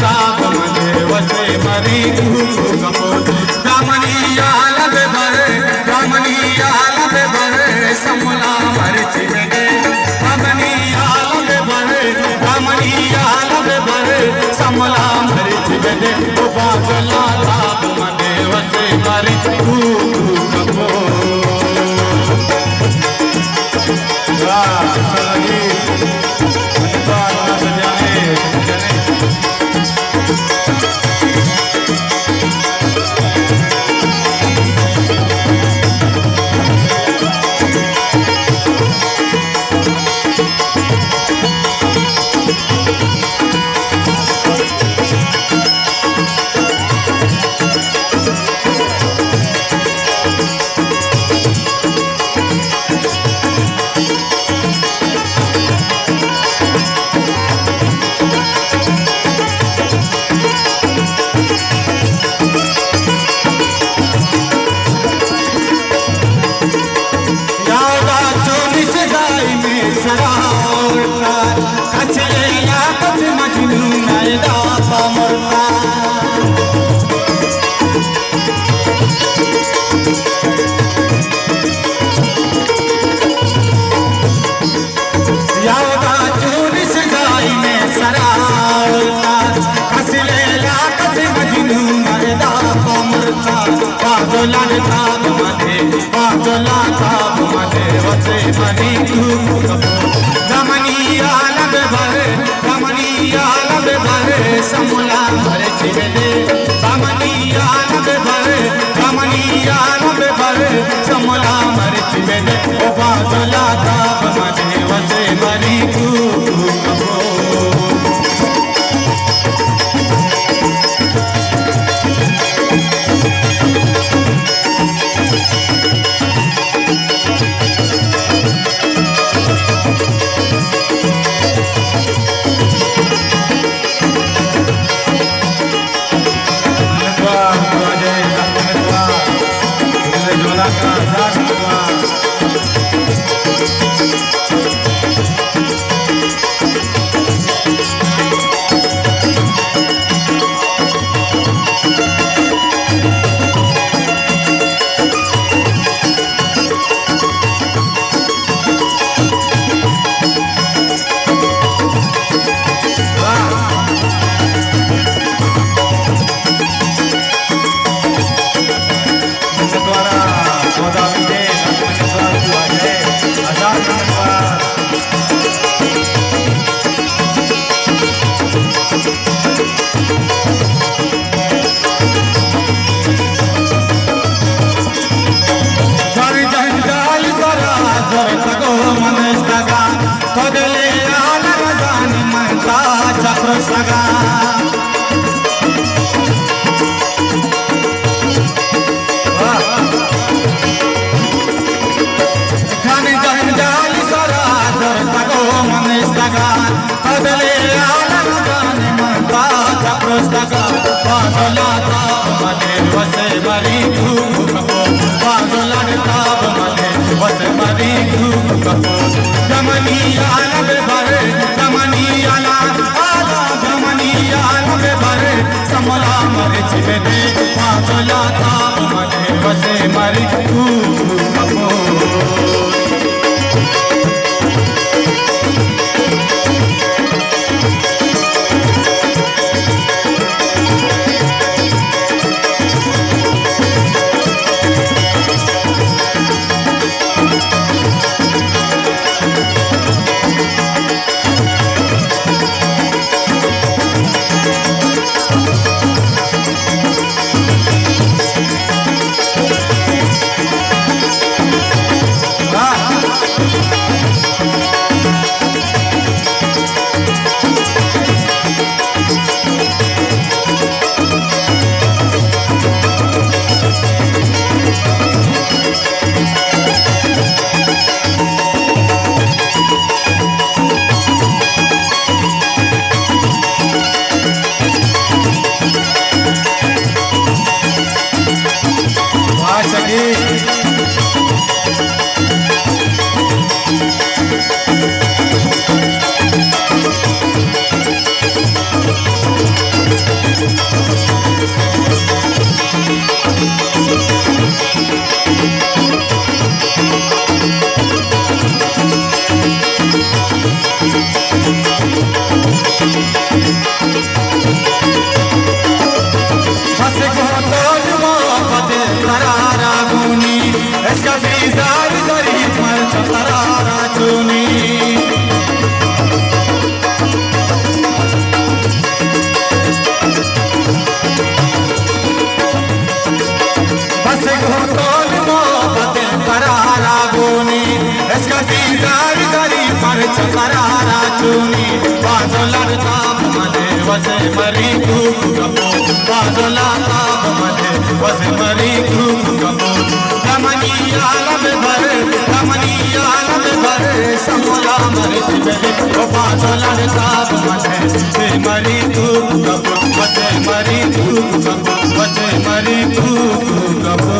ताप मध्ये वसे मरी ब्राह्मणीया लबे भरे ब्राह्मणीया लबे भरे समला मरची बेदे ब्राह्मणीया लबे भरे ब्राह्मणीया लबे भरे समला मरची बेदे ओ बाजला ताप मध्ये वसे मरी कपो समला मरची बेदे ब्राह्मणीया लबे भरे ब्राह्मणीया लबे भरे समला मरची बेदे ओ बाजला ताप मध्ये वसे मरी बस घोटोल मोहब्बत करारा गुनी इसका बीजार जरी मर करारा चुनी बस घोटोल मोहब्बत करारा गुनी इसका बीजार जरी मर करारा चुनी बाजो लड़का मने वसे मरी तू कपो बाजो लड़का मने वसे मरी तू कपो रमनी आलम भर समोला मरे चिबेले ओ बाजो लड़का मने वसे मरी तू कपो वसे मरी तू कपो वसे मरी तू कपो